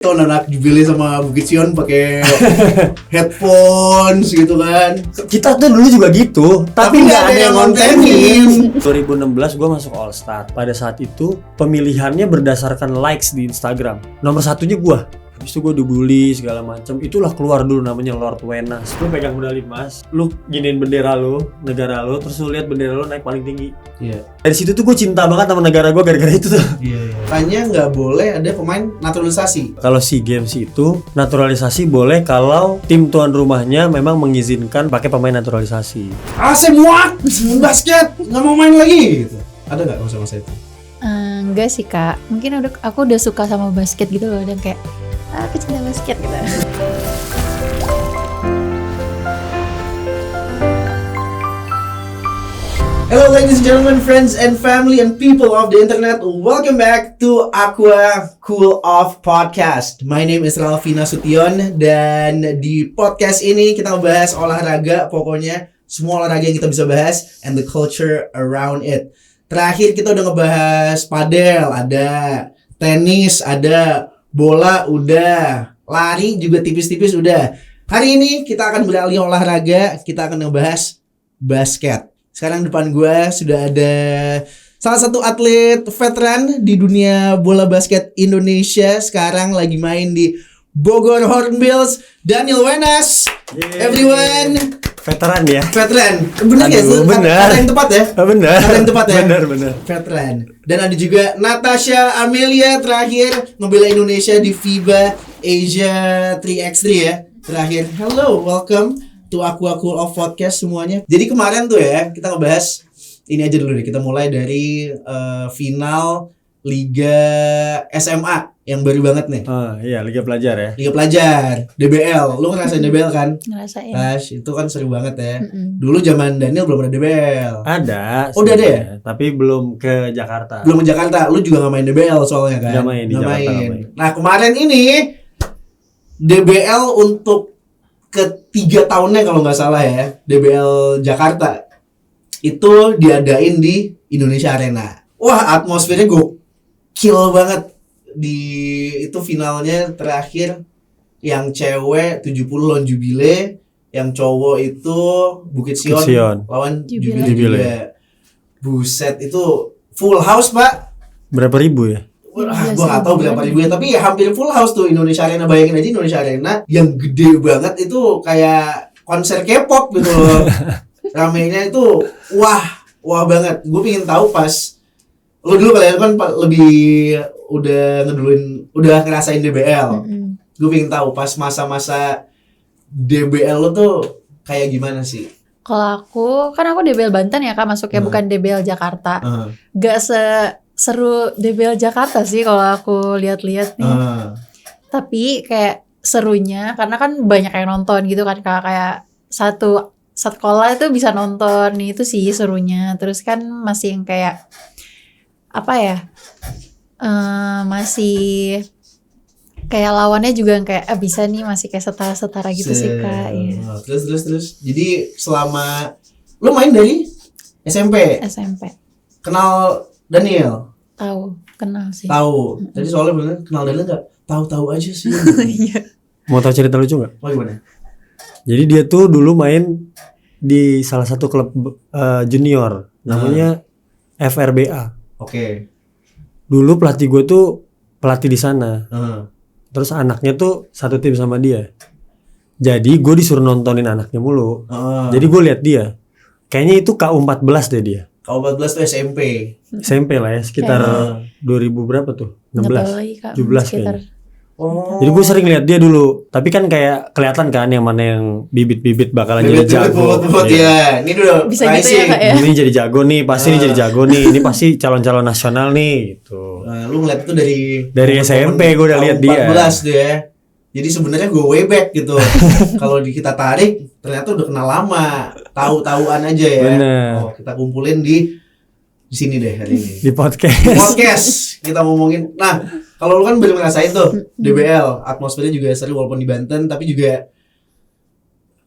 Tuh anak dibeli sama Bukit Sion pakai headphones gitu kan. Kita tuh dulu juga gitu, tapi nggak ada yang ngontenin. 2016 gue masuk All Star. Pada saat itu pemilihannya berdasarkan likes di Instagram. Nomor satunya gue. Habis itu gue dibully segala macam. Itulah keluar dulu namanya Lord Wenas. Lu pegang medali emas, lu giniin bendera lu, negara lu, terus lu lihat bendera lu naik paling tinggi. Iya. Dari situ tuh gue cinta banget sama negara gue gara-gara itu tuh. Iya. Tanya nggak boleh ada pemain naturalisasi. Kalau SEA Games itu naturalisasi boleh kalau tim tuan rumahnya memang mengizinkan pakai pemain naturalisasi. Muak basket nggak mau main lagi. Gitu. Ada nggak masa-masa itu? Enggak sih kak, mungkin aku udah suka sama basket gitu loh, dan kayak aku cinta basket gitu. Hello ladies and gentlemen, friends and family and people of the internet. Welcome back to Aqua Cool Off Podcast. My name is Ralfi Nasution, dan di podcast ini kita ngebahas olahraga, pokoknya semua olahraga yang kita bisa bahas and the culture around it. Terakhir kita udah ngebahas padel, ada tenis, ada bola, udah lari juga tipis-tipis udah. Hari ini kita akan beralih olahraga, kita akan ngebahas basket. Sekarang depan gue sudah ada salah satu atlet veteran di dunia bola basket Indonesia. Sekarang lagi main di Bogor Hornbills, Daniel Wenas. Everyone. Veteran ya? Veteran. Bener ya? Bener. Ada yang tepat ya? Bener. Ada yang tepat ya? Bener. Veteran. Dan ada juga Natasha Amelia terakhir ngebela Indonesia di FIBA Asia 3x3 ya. Terakhir. Hello, welcome to Aqua Cool Off Podcast semuanya. Jadi kemarin tuh ya, kita ngebahas ini aja dulu deh. Kita mulai dari final Liga SMA yang baru banget nih. Iya, Liga Pelajar ya. Liga Pelajar, DBL. Lu ngerasain DBL kan? Ngerasain. Itu kan seru banget ya. Dulu zaman Daniel belum ada DBL. Ada. Udah ada ya? Tapi belum ke Jakarta. Belum ke Jakarta. Lu juga nggak main DBL soalnya kan? Nggak main di Jakarta. Nggak main. Nah kemarin ini DBL untuk ketiga tahunnya kalau nggak salah ya, DBL Jakarta itu diadain di Indonesia Arena. Wah, atmosfernya gokil banget. Di itu finalnya terakhir yang cewek 70 lawan Jubile, yang cowok itu Bukit Sion lawan Jubile juga. Buset, itu full house, Pak. Berapa ribu ya? Wah, gue gak tau berapa ribu ya, tapi ya hampir full house tuh Indonesia Arena. Bayangin aja Indonesia Arena yang gede banget itu kayak konser K-pop gitu loh. Ramenya itu wah banget. Gue pengen tahu pas lo dulu kalian kan lebih udah ngerasain DBL. Gue pengen tahu pas masa-masa DBL lo tuh kayak gimana sih? Kalau aku DBL Banten ya kak, masuknya bukan DBL Jakarta. Gak seru DBL Jakarta sih kalau aku lihat-lihat nih. Tapi kayak serunya karena kan banyak yang nonton gitu kan kak, kayak satu sekolah itu bisa nonton, itu sih serunya. Terus kan masih yang kayak apa ya? Masih kayak lawannya juga kayak bisa nih, masih kayak setara-setara gitu sih kak. Ya. Terus. Jadi selama lu main dari SMP. Kenal Daniel? Kenal sih. Tahu. Tadi soalnya bener kenal Daniel nggak? Tahu aja sih. Iya. Mau tahu cerita lucu nggak? Oh gimana? Jadi dia tuh dulu main di salah satu klub junior, namanya FRBA. Oke. Dulu pelatih gue tuh pelatih di sana. Terus anaknya tuh satu tim sama dia. Jadi gue disuruh nontonin anaknya mulu. Jadi gue lihat dia. Kayaknya itu KU14 deh dia. KU14 tuh SMP lah ya, sekitar 2000 berapa tuh? 16, 17 kayaknya. Oh. Jadi gue sering lihat dia dulu, tapi kan kayak kelihatan kan yang mana yang bibit-bibit bakalan jadi jago. Ya. Ini dulu bisa gitu ya kak ya. Ini jadi jago nih, pasti ini jadi jago nih. Ini pasti calon-calon nasional nih gitu. Lu ngeliat itu dari SMP gue udah lihat dia. 14 tuh ya. Jadi sebenarnya gue way back gitu. Kalau kita tarik ternyata udah kenal lama, tahu-tahuan aja ya. Bener. Oh, kita kumpulin di sini deh hari ini. Di podcast. Kita ngomongin. Nah, kalau lu kan belum ngerasain tuh DBL, atmosfernya juga seru walaupun di Banten, tapi juga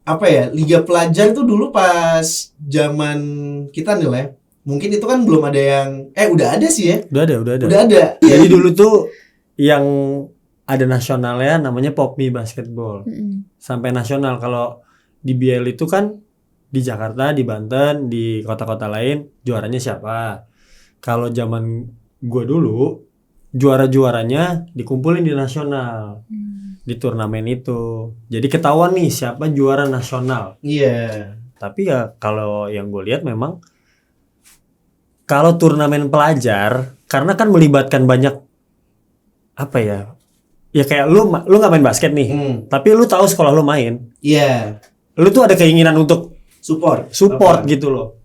apa ya, Liga Pelajar tuh dulu pas zaman kita nih lah. Mungkin itu kan belum ada yang udah ada sih ya. Udah ada. Udah ada. Jadi dulu tuh yang ada nasionalnya namanya Popmi Basketball. Sampai nasional. Kalau di BL itu kan di Jakarta, di Banten, di kota-kota lain juaranya siapa. Kalau zaman gue dulu juara-juaranya dikumpulin di nasional. Di turnamen itu. Jadi ketahuan nih siapa juara nasional. Iya. Tapi ya kalau yang gue lihat memang kalau turnamen pelajar karena kan melibatkan banyak apa ya? Ya kayak lu nggak main basket nih, tapi lu tahu sekolah lu main. Iya. Lu tuh ada keinginan untuk Support gitu loh.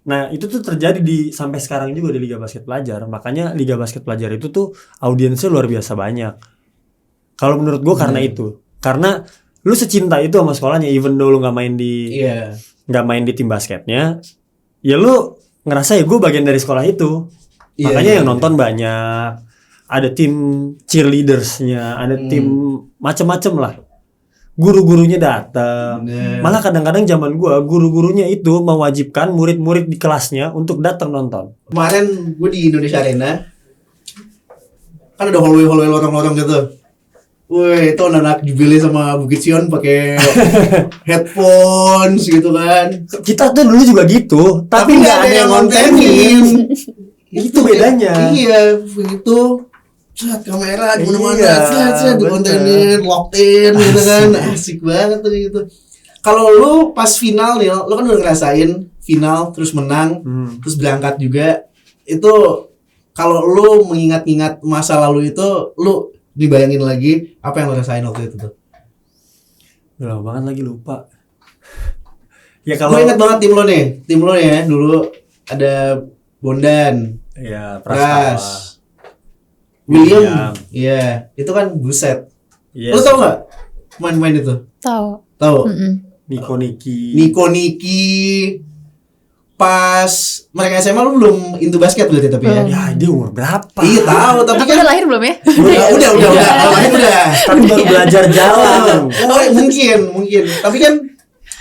Nah, itu tuh terjadi sampai sekarang juga di Liga Basket Pelajar. Makanya Liga Basket Pelajar itu tuh audiensnya luar biasa banyak. Kalau menurut gua karena itu. Karena lu secinta itu sama sekolahnya, even though lu nggak main di tim basketnya, ya lu ngerasa ya gua bagian dari sekolah itu. Makanya yang nonton banyak. Ada tim cheerleadersnya, ada tim macem-macem lah. Guru-gurunya datang. Malah kadang-kadang zaman gua guru-gurunya itu mewajibkan murid-murid di kelasnya untuk datang nonton. Kemarin gue di Indonesia Arena kan ada hallway lorong-lorong gitu. Wih, itu anak dibeli sama Bukit Sion pakai headphones gitu kan. Kita tuh dulu juga gitu, tapi nggak ada yang ngontenin. Itu bedanya. Iya, begitu. Set kamera di mana-mana, set dikontenin, locked in gitu kan. Asik banget tuh gitu. Kalau lu pas final nih, lu kan udah ngerasain final terus menang, terus berangkat juga. Itu kalau lu mengingat-ingat masa lalu itu, lu dibayangin lagi apa yang lu rasain waktu itu tuh? Udah lama banget lagi lupa. Ya kalau gue ingat banget tim lo ya dulu ada Bondan, ya Pras, William, iya itu kan buset. Yes. Lo tau nggak main-main itu? Tahu. Niko Niki. Pas mereka SMA lu belum into basket berarti tapi ya? Ya dia umur berapa? Iya tahu tapi kan udah lahir belum ya? Udah. Lahir udah. Tapi baru belajar jalan. Oh mungkin. Tapi kan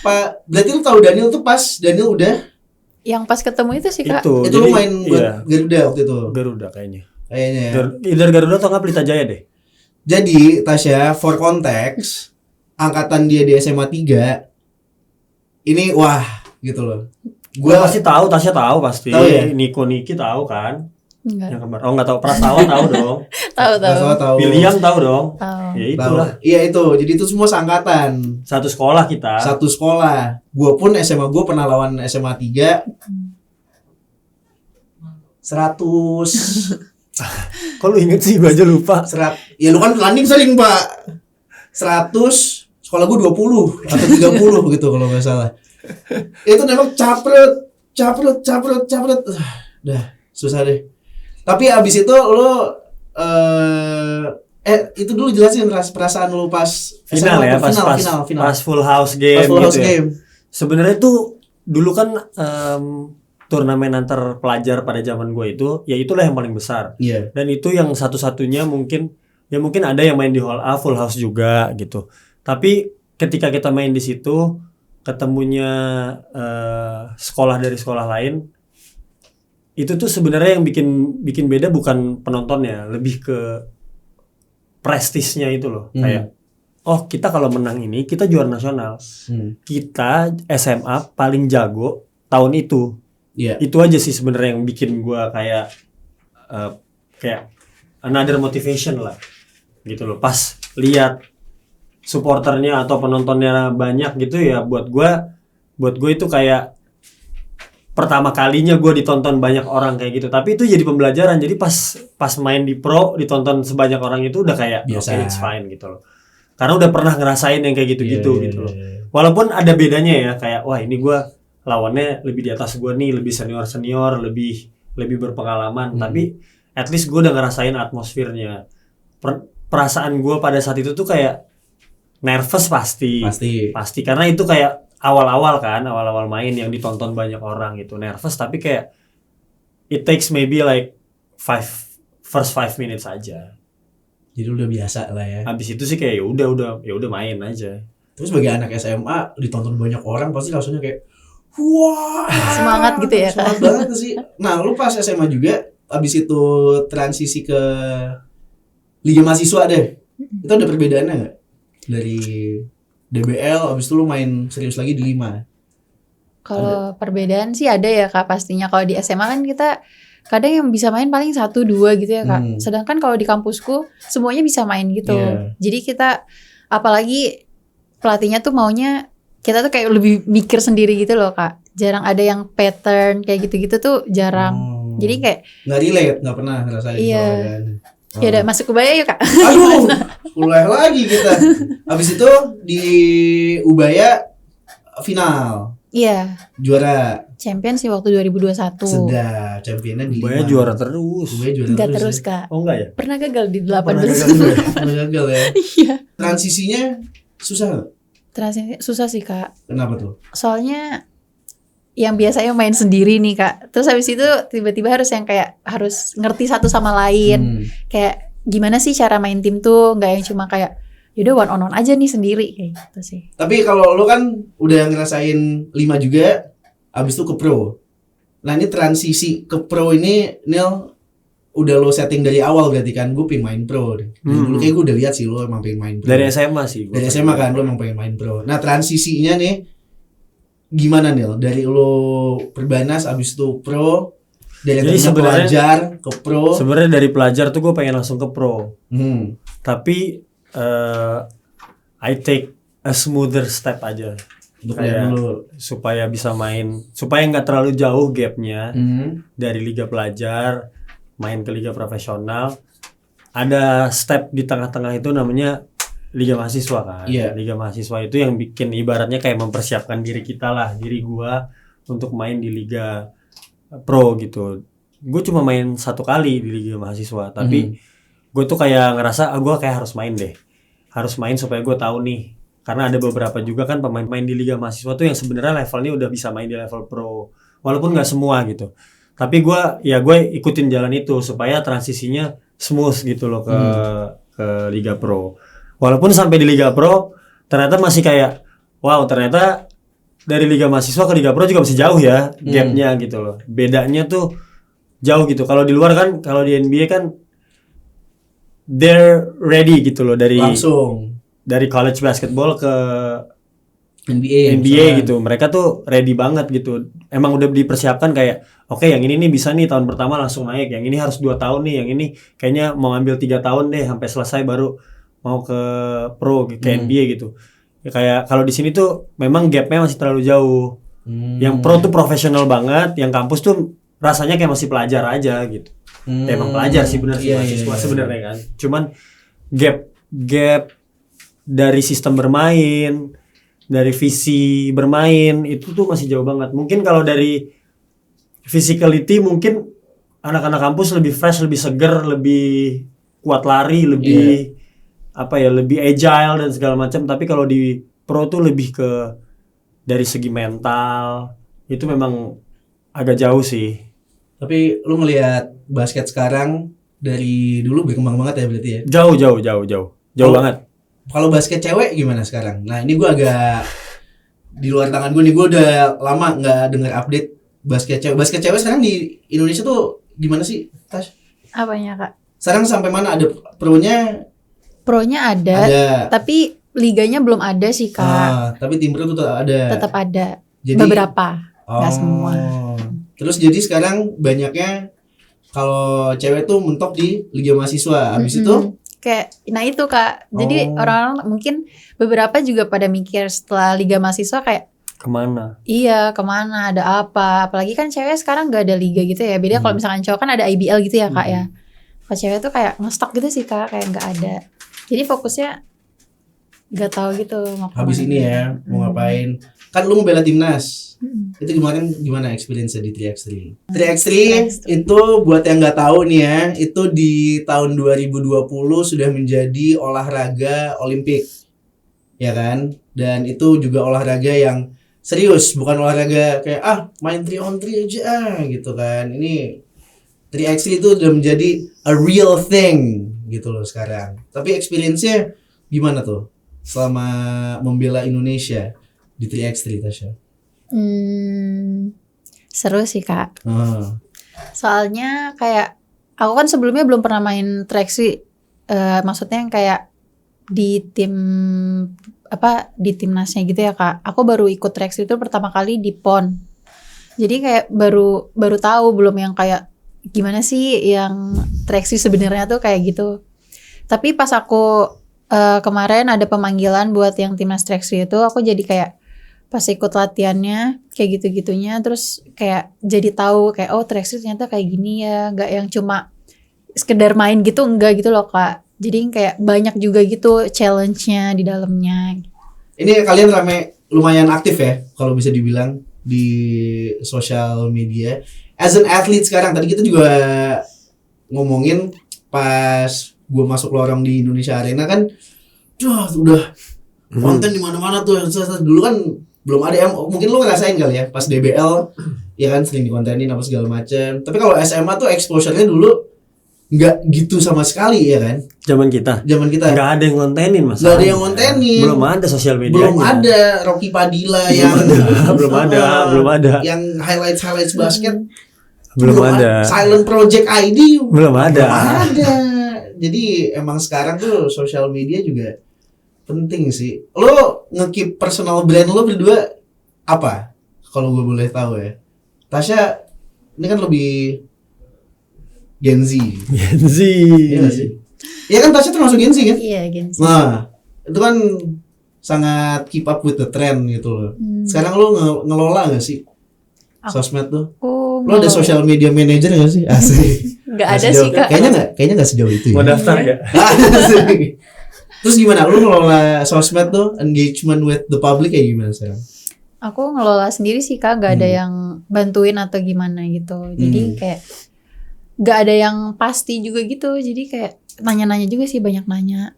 Pak berarti lu tahu Daniel tuh pas Daniel udah yang pas ketemu itu sih Kak. Itu jadi, lu main buat Garuda waktu itu. Garuda kayaknya ya. Either Garuda atau nggak Pelita Jaya deh. Jadi Tasya for context angkatan dia di SMA 3 ini wah gitu loh. Gua pasti tahu, Tasya tahu pasti. Tahu ya? Niki tahu kan? Enggak. Yang kembar. Oh enggak tahu. Prastawa tahu dong. Tahu. William tahu dong. Tahu. Ya itulah. Iya itu. Jadi itu semua seangkatan. Satu sekolah kita. Satu sekolah. Gua pun SMA gua pernah lawan SMA 3 100. Kok lu inget sih, gua aja lupa. Ya lu kan landing sering, Pak. 100, sekolah gua 20 atau 30 gitu kalau enggak salah. Itu memang capret. Dah, susah deh. Tapi abis itu lu itu dulu jelasin perasaan lu pas final ya, final. Pas full house game game. Sebenarnya tuh dulu kan turnamen antar pelajar pada zaman gue itu, ya itulah yang paling besar. Yeah. Dan itu yang satu-satunya mungkin ada yang main di hall A full house juga gitu. Tapi ketika kita main di situ, ketemunya sekolah dari sekolah lain, itu tuh sebenarnya yang bikin beda bukan penontonnya, lebih ke prestisnya itu loh. Kayak oh kita kalau menang ini kita juara nasional. Kita SMA paling jago tahun itu. Itu aja sih sebenarnya yang bikin gua kayak another motivation lah. Gitu loh. Pas lihat supporternya atau penontonnya banyak gitu ya, buat gue itu kayak pertama kalinya gue ditonton banyak orang kayak gitu. Tapi itu jadi pembelajaran. Jadi pas main di pro ditonton sebanyak orang itu udah kayak okay, it's fine gitu loh. Karena udah pernah ngerasain yang kayak gitu-gitu gitu loh. Walaupun ada bedanya ya, kayak wah ini gue lawannya lebih di atas gue nih, lebih senior, lebih berpengalaman. Tapi at least gue udah ngerasain atmosfernya. Perasaan gue pada saat itu tuh kayak nervous pasti karena itu kayak awal-awal main yang ditonton banyak orang gitu, nervous tapi kayak it takes maybe like first 5 minutes aja. Jadi udah biasa lah ya. Habis itu sih kayak ya udah main aja. Terus bagi anak SMA ditonton banyak orang pasti langsungnya kayak wah, semangat gitu ya Kak. Semangat banget sih. Nah, lu pas SMA juga habis itu transisi ke Liga Mahasiswa deh. Itu ada perbedaannya nggak dari DBL abis itu lu main serius lagi di 5? Kalau perbedaan sih ada ya Kak pastinya. Kalau di SMA kan kita kadang yang bisa main paling 1-2 gitu ya Kak. Sedangkan kalau di kampusku semuanya bisa main gitu. Yeah. Jadi kita apalagi pelatihnya tuh maunya kita tuh kayak lebih mikir sendiri gitu loh Kak. Jarang ada yang pattern kayak gitu-gitu tuh jarang. Jadi kayak nggak relate, nggak pernah ngerasain. Iya. Ya udah masuk Ubaya yuk Kak. Aduh, kuliah lagi kita. Habis itu di Ubaya final. Iya. Juara. Champion sih waktu 2021. Sudah, championnya di Ubaya 5. juara terus. Ubaya juara Enggak terus terus ya? Kak. Oh enggak ya? Pernah gagal di 8 Pernah besar. gagal ya. Iya. Transisinya susah nggak? Transisi susah sih Kak. Kenapa tuh? Soalnya yang biasanya main sendiri nih Kak. Terus habis itu tiba-tiba harus yang kayak harus ngerti satu sama lain. Kayak gimana sih cara main tim tuh, nggak yang cuma kayak yaudah one on one aja nih sendiri kayak gitu sih. Tapi kalau lu kan udah ngerasain 5 juga, abis itu ke pro. Nah ini transisi ke pro ini, Nil, udah lo setting dari awal berarti kan, gue pengen main pro. Dulu kayak gue udah lihat sih lo emang pengen main pro. Dari SMA sih. Dari SMA kan lo emang pengen main pro. Nah transisinya nih gimana Nil? Dari lo perbanas abis itu pro, dari Jadi yang pelajar ke pro. Sebenarnya dari pelajar tuh gue pengen langsung ke pro. Tapi I take a smoother step aja. Untuk Kayak dulu. supaya bisa main, supaya nggak terlalu jauh gapnya dari liga pelajar main ke liga profesional. Ada step di tengah-tengah itu namanya liga mahasiswa kan. Iya. Liga mahasiswa itu yang bikin ibaratnya kayak mempersiapkan diri kita lah, diri gua untuk main di liga pro gitu. Gue cuma main 1 kali di liga mahasiswa, tapi gue tuh kayak ngerasa gue kayak harus main deh, harus main supaya gue tahu nih. Karena ada beberapa juga kan pemain-pemain di liga mahasiswa tuh yang sebenarnya levelnya udah bisa main di level pro, walaupun nggak semua gitu. Tapi gue ikutin jalan itu supaya transisinya smooth gitu loh ke liga pro. Walaupun sampai di liga pro ternyata masih kayak wow, ternyata dari liga mahasiswa ke liga pro juga masih jauh ya gapnya gitu loh. Bedanya tuh jauh gitu. Kalau di luar kan, kalau di NBA kan they're ready gitu loh dari college basketball ke NBA gitu. Mereka tuh ready banget gitu. Emang udah dipersiapkan kayak oke, yang ini nih bisa nih tahun pertama langsung naik, yang ini harus 2 tahun nih, yang ini kayaknya mau ngambil 3 tahun deh sampai selesai baru mau ke pro ke NBA gitu. Ya kayak kalau di sini tuh memang gapnya masih terlalu jauh. Yang pro tuh profesional banget, yang kampus tuh rasanya kayak masih pelajar aja gitu. Ya emang pelajar sih bener sih mahasiswa sebenarnya kan. Cuman gap dari sistem bermain, dari visi bermain itu tuh masih jauh banget. Mungkin kalau dari physicality mungkin anak-anak kampus lebih fresh, lebih seger, lebih kuat lari, lebih lebih agile dan segala macam. Tapi kalau di pro tuh lebih ke dari segi mental itu memang agak jauh sih. Tapi lu ngelihat basket sekarang dari dulu berkembang banget ya berarti ya? Jauh banget. Kalau basket cewek gimana sekarang? Nah ini gue agak di luar tangan gue nih, gue udah lama nggak dengar update basket cewek. Basket cewek sekarang di Indonesia tuh gimana sih, Tash? Apanya Kak? Sekarang sampai mana? Ada pronya? Pronya ada, tapi liganya belum ada sih Kak. Tapi tim pro tuh ada. Tetap ada. Jadi, beberapa, nggak semua. Terus jadi sekarang banyaknya kalau cewek tuh mentok di liga mahasiswa. Habis itu kayak, nah itu Kak. Jadi orang-orang mungkin beberapa juga pada mikir setelah liga mahasiswa kayak kemana? Iya, kemana, ada apa? Apalagi kan cewek sekarang nggak ada liga gitu ya. Beda kalau misalkan cowok kan ada IBL gitu ya Kak ya. Kalau cewek tuh kayak ngestok gitu sih Kak, kayak nggak ada. Jadi fokusnya nggak tahu gitu mau habis kemana. ini ya mau ngapain. Kan lu mau bela timnas. Itu gimana experience-nya di 3x3? 3x3 itu buat yang nggak tahu nih ya, itu di tahun 2020 sudah menjadi olahraga Olimpik, ya kan? Dan itu juga olahraga yang serius, bukan olahraga kayak main 3-on-3 aja gitu kan. Ini 3x3 itu udah menjadi a real thing gitu loh sekarang. Tapi experience-nya gimana tuh selama membela Indonesia di 3x3, Tasya? Seru sih Kak. Soalnya kayak aku kan sebelumnya belum pernah main 3x3, maksudnya yang kayak di tim di timnasnya gitu ya Kak. Aku baru ikut track itu pertama kali di PON. Jadi kayak baru tahu, belum yang kayak gimana sih yang track sebenarnya tuh kayak gitu. Tapi pas aku kemarin ada pemanggilan buat yang timnas track itu, aku jadi kayak pas ikut latihannya kayak gitu-gitunya, terus kayak jadi tahu kayak oh track ternyata kayak gini ya, nggak yang cuma sekedar main gitu, enggak gitu loh Kak. Jadi kayak banyak juga gitu challenge-nya di dalamnya. Ini kalian lumayan aktif ya kalau bisa dibilang di sosial media. As an athlete sekarang, tadi kita juga ngomongin pas gue masuk lorong di Indonesia Arena kan, udah konten di mana-mana tuh. Dulu kan belum ada yang mungkin lu ngerasain kali ya pas DBL ya kan, sering dikontenin apa segala macam. Tapi kalau SMA tuh exposure-nya dulu nggak gitu sama sekali ya kan. Zaman kita nggak ada yang ngontenin mas. Nggak ada yang ngontenin. Belum ada sosial media. Belum ada Rocky Padilla yang belum ada. Yang highlights basket. Belum ada. Silent Project ID belum ada. Jadi emang sekarang tuh sosial media juga penting sih. Lo nge-keep personal brand lo berdua apa? Kalau gue boleh tahu ya. Tasya ini kan lebih Gen Z. Iya gak sih? Iya kan Tasya termasuk Gen Z kan? Iya Gen Z. Nah itu kan sangat keep up with the trend gitu loh. Sekarang lo ngelola gak sih sosmed tuh? Lo ada social media manager gak sih? Asik. Gak ada sih Kak. Kayaknya gak sejauh itu ya. Mau daftar gak? Terus gimana? Lo ngelola sosmed tuh, engagement with the public kayak gimana sekarang? Aku ngelola sendiri sih Kak, gak ada yang bantuin atau gimana gitu. Jadi kayak gak ada yang pasti juga gitu. Jadi kayak nanya-nanya juga sih, banyak nanya.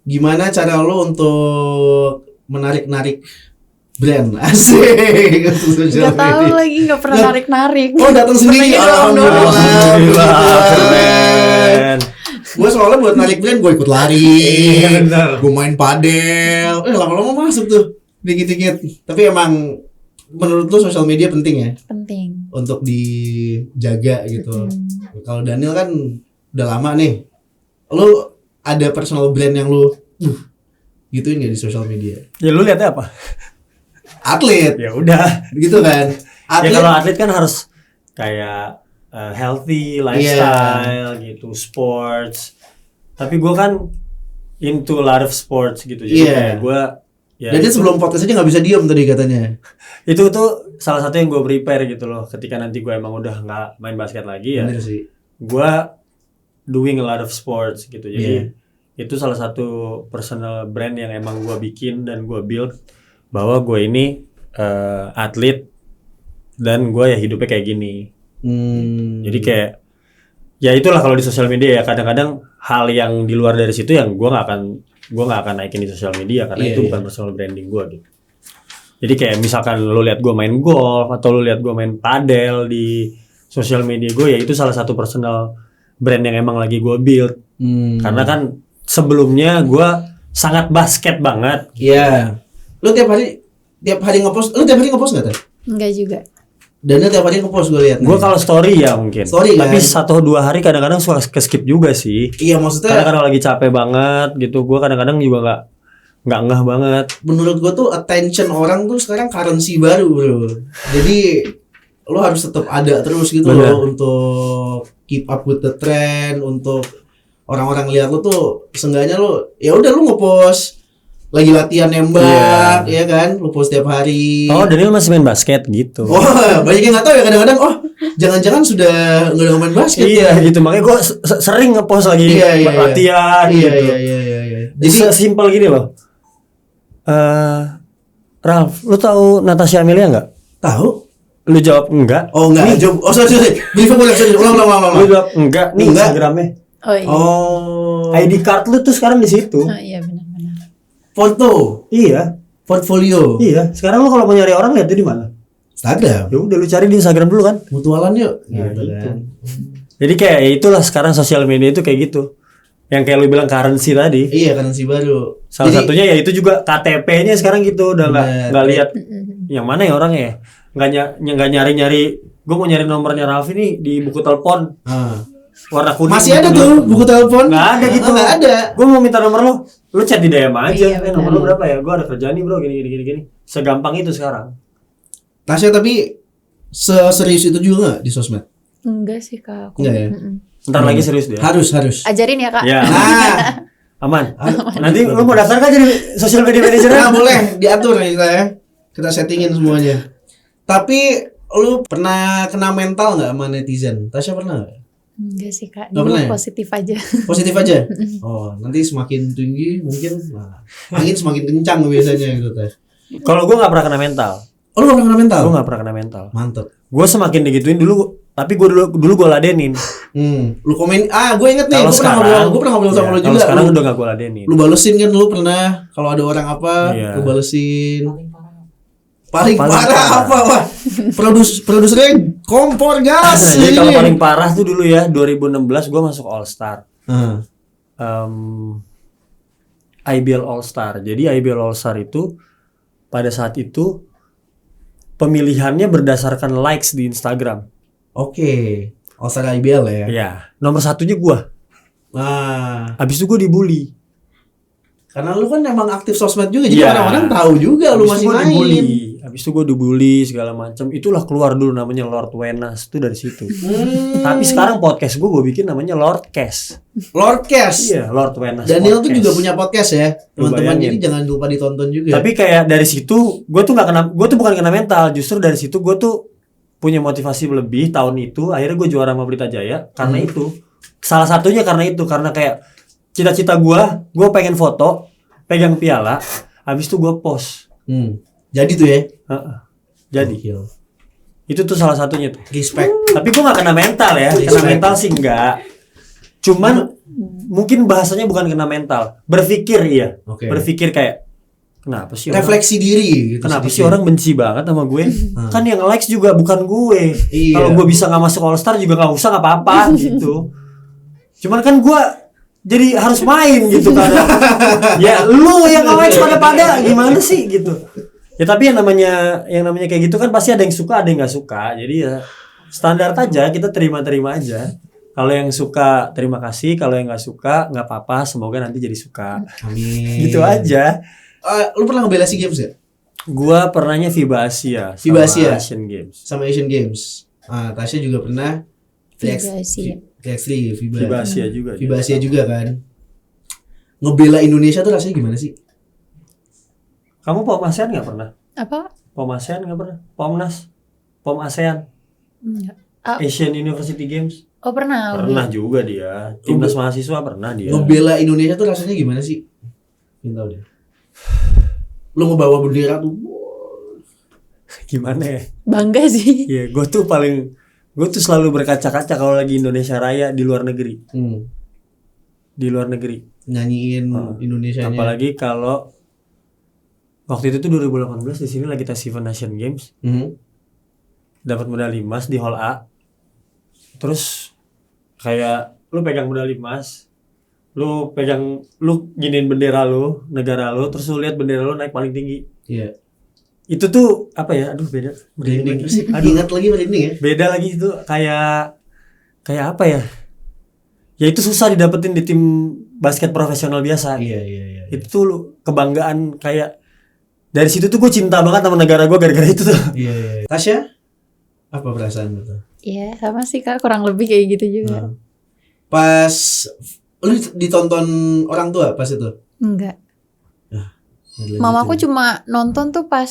Gimana cara lo untuk menarik-narik brand? Asik. Gak tahu lagi, gak pernah narik-narik. Oh datang sendiri. Alhamdulillah. Keren. Gue soalnya buat narik brand gue ikut lari. Iya benar. Gue main padel. Lama-lama masuk tuh dikit-dikit. Tapi emang menurut lo sosial media penting ya? Penting. Untuk dijaga gitu. Kalau Daniel kan udah lama nih. Lo ada personal brand yang lo gituin gak di sosial media? Ya lu lihatnya apa? Atlet. Ya udah. Gitu kan. Ya kalau atlet kan harus kayak healthy lifestyle gitu, sports. Tapi gue kan into a lot of sports gitu. Jadi kayak gue ya. Jadi sebelum podcast aja nggak bisa diam tadi katanya. Itu tuh salah satu yang gue prepare gitu loh. Ketika nanti gue emang udah nggak main basket lagi ya. Bener sih. Gue doing a lot of sports gitu. Jadi itu salah satu personal brand yang emang gue bikin dan gue build bahwa gue ini atlet dan gue ya hidupnya kayak gini. Jadi kayak ya itulah kalau di sosial media ya, kadang-kadang hal yang di luar dari situ yang gue nggak akan naikin di sosial media karena itu bukan personal branding gue gitu. Jadi kayak misalkan lo lihat gue main golf atau lo lihat gue main padel di sosial media gue, ya itu salah satu personal brand yang emang lagi gue build. Karena kan sebelumnya gue sangat basket banget. Iya. Lo tiap hari ngepost. Lo tiap hari ngepost nggak tadi? Enggak juga. Dan tiap hari ngepost gue lihat. Gue kalau story ya mungkin. Story tapi kan? 1-2 hari kadang-kadang suka ke-skip juga sih. Iya maksudnya. Karena kalau lagi capek banget gitu, gue kadang-kadang juga nggak ngeh banget. Menurut gue tuh attention orang tuh sekarang currency baru bro. Jadi lo harus tetap ada terus gitu loh untuk keep up with the trend, untuk orang-orang lihat lo tuh seenggaknya lo ya udah lo ngepost lagi latihan nembak, ya kan? Lu post tiap hari. Oh, Daniel masih main basket gitu. Oh, banyak yang nggak tahu ya kadang-kadang. Oh, jangan-jangan sudah nggak main basket. Iya, gitu. Makanya gue sering ngepost lagi latihan gitu. Iya. Jadi simpel gini loh. Ralf, lu tahu Natasha Amelia nggak? Tahu. Lu jawab enggak. Oh enggak. Oh sorry. Ulang. Lu jawab enggak. Nih Instagramnya. Oh iya. Oh. ID card lu tuh sekarang di situ. Oh iya benar. Foto. Iya. Portfolio. Iya. Sekarang lu kalau mau nyari orang lihat di mana? Instagram. Ya udah lu cari di Instagram dulu kan. Mutualan yuk. Nah, gitu kan. Jadi kayak itulah sekarang sosial media itu kayak gitu. Yang kayak lu bilang currency tadi. Iya, currency baru. Salah satunya ya itu juga KTP-nya sekarang gitu, udah nggak lihat yang mana ya orangnya. Nggak nyari-nyari. Gue mau nyari nomornya Ralfi nih di buku telepon. Warna kuning. Masih ada tuh buku telepon? Nggak ada gitu. Nggak ada. Gue mau minta nomor lo. Lu chat di DM aja, Iya, benar. nomor lu berapa ya? Gua ada kerjaan nih bro, gini. Segampang itu sekarang. Tasya tapi serius itu juga nggak di sosmed? Enggak sih Kak. Aku. Enggak ya? Ntar lagi serius dia. Harus. Ajarin ya Kak. Ya, Ah, aman. Nanti lu mau daftar kan jadi social media manager? nah boleh diatur nih kita ya. Kita settingin semuanya. Tapi lu pernah kena mental nggak sama netizen? Tasya pernah nggak? Enggak sih Kak. Nggak Dulu pernah ya? positif aja. Positif aja. Oh, nanti semakin tinggi mungkin angin semakin kencang biasanya gitu teh. Kalau gua nggak pernah kena mental. Oh, lu pernah kena mental? Gua nggak pernah kena mental. Mantep. Gua semakin digituin dulu, tapi gua dulu gua ladenin. Lu komen, gue inget nih, Kalau gue pernah ngobrol sama lu kalau juga. sekarang Lu- udah gak gua ladenin. Lu balesin kan, lu pernah kalau ada orang apa, Iya. lu balesin. Paling Paling parah parah. apa, Wah? Produsernya kompor gas. Jadi kalau ini. paling parah tuh dulu ya 2016 gua masuk All Star. Ah, IBL All Star. Jadi IBL All Star itu pada saat itu pemilihannya berdasarkan likes di Instagram. Oke, All-Star IBL ya. Ya, nomor satunya gua. Nah, Habis itu gua dibully. karena lu kan emang aktif sosmed juga, jadi Iya. orang-orang tahu juga lu Habis masih itu gua main. dibully. Habis itu gua dibully segala macam. Itulah keluar dulu namanya Lord Wenas itu dari situ. Tapi sekarang podcast gua bikin namanya Lord Cash. Lord Cash. Iya, Lord Wenas. Daniel tuh Podcast. juga punya podcast ya, teman-teman. bayangin. Jadi jangan lupa ditonton juga. Tapi kayak dari situ gue tuh bukan kena mental, justru dari situ gue tuh punya motivasi lebih tahun itu. Akhirnya gue juara sama Pelita Jaya karena itu. Salah satunya karena itu, karena kayak cita-cita gue pengen foto, pegang piala, habis itu gue post. Jadi tuh ya. Heeh. Jadi Gokil. itu tuh salah satunya tuh. Respect. Tapi gue gak kena mental ya, kena mental sih enggak. Cuman mungkin bahasanya bukan kena mental, berpikir iya. Oke. Berpikir kayak kenapa sih orang- Refleksi diri gitu. Kenapa sedikit. sih orang benci banget sama gue? Kan yang likes juga bukan gue. Iya. Kalau gue bisa nggak masuk All Star juga nggak usah, nggak apa-apa gitu. Cuman kan gue jadi harus main gitu kan. Ya lu yang nggak likes pada gimana sih gitu. Ya tapi yang namanya kayak gitu kan pasti ada yang suka, ada yang nggak suka. Jadi ya standar aja, kita terima-terima aja. Kalau yang suka terima kasih, kalau yang nggak suka nggak apa-apa. Semoga nanti jadi suka. Amin. Gitu aja. Lu pernah ngebela SEA Games ya? Gua pernahnya FIBA Asia sama FIBA Asia? Asian Games. Sama Asian Games. Tasya juga pernah FIBA Asia. FIBA Asia juga. FIBA Asia juga kan. Ngebela Indonesia tuh rasanya gimana sih? Kamu POM ASEAN nggak pernah? Apa? POM ASEAN nggak pernah? POMNAS? POM ASEAN? Enggak. Asian University Games? Oh pernah. Pernah juga dia. Timnas mahasiswa pernah dia. Ngebela Indonesia tuh rasanya gimana sih? Ingin tahu deh. Lu ngebawa bendera tuh. Gimana ya? Bangga sih. Iya, gue tuh selalu berkaca-kaca kalau lagi Indonesia Raya di luar negeri. Di luar negeri. Nyanyiin Indonesianya. Apalagi kalau waktu itu tuh 2018 di sini lagi tes event Asian Games. Dapat medali emas di Hall A. Terus kayak lu pegang medali emas, lu giniin bendera lu, negara lu, terus lu lihat bendera lu naik paling tinggi. Iya. Itu tuh apa ya? Aduh beda. Merinding. Aduh, Ingat lagi merinding ya? beda lagi itu kayak apa ya? Ya itu susah didapetin di tim basket profesional biasa. Iya. Itu tuh kebanggaan kayak dari situ tuh gue cinta banget sama negara gue gara-gara itu tuh. Iya. Tasya? Apa perasaan itu? Iya sama sih Kak, kurang lebih kayak gitu juga. Pas lu ditonton orang tua pas itu? Enggak. Mamaku cuma nonton tuh pas